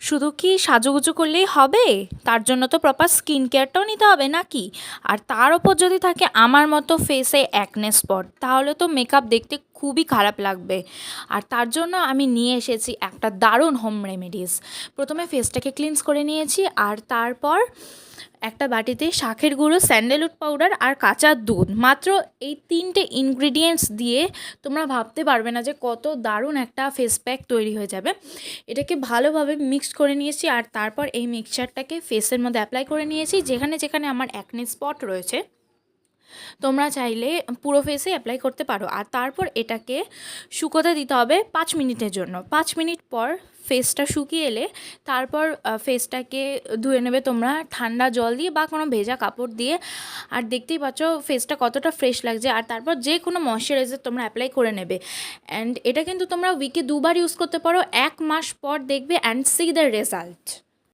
শুধু কি সাজুগুজু করলেই হবে? তার জন্য তো প্রপার স্কিন কেয়ারটাও নিতে হবে নাকি? আর তার ওপর যদি থাকে আমার মতো ফেসে অ্যাকনে স্পট, তাহলে তো মেকআপ দেখতে খুবই খারাপ লাগবে। আর তার জন্য আমি নিয়ে এসেছি একটা দারুণ হোম রেমেডিস। প্রথমে ফেসটাকে ক্লিনস করে নিয়েছি, আর তারপর একটা বাটিতে শাকের গুঁড়ো, স্যান্ডেলউড পাউডার আর কাঁচা দুধ, মাত্র এই 3টে ইনগ্রিডিয়েন্টস দিয়ে তোমরা ভাবতে পারবে না যে কত দারুণ একটা ফেস প্যাক তৈরি হয়ে যাবে। এটাকে ভালোভাবে মিক্সড করে নিয়েছি, আর তারপর এই মিক্সচারটাকে ফেসের মধ্যে অ্যাপ্লাই করে নিয়েছি। যেখানে যেখানে আমার অ্যাকনে স্পট রয়েছে তোমরা চাইলে পুরো ফেসে অ্যাপ্লাই করতে পারো। আর তারপর এটাকে শুকোতে দিতে হবে 5 মিনিটের জন্য। 5 মিনিট পর ফেসটা শুকিয়ে এলে তারপর ফেসটাকে ধুয়ে নেবে তোমরা ঠান্ডা জল দিয়ে বা কোনো ভেজা কাপড় দিয়ে। আর দেখতেই পাচ্ছ ফেসটা কতটা ফ্রেশ লাগছে। আর তারপর যে কোনো ময়শ্চারাইজার তোমরা অ্যাপ্লাই করে নেবে। অ্যান্ড এটা কিন্তু তোমরা উইকে 2বার ইউজ করতে পারো। 1 মাস পর দেখবে অ্যান্ড সি দ্য রেজাল্ট।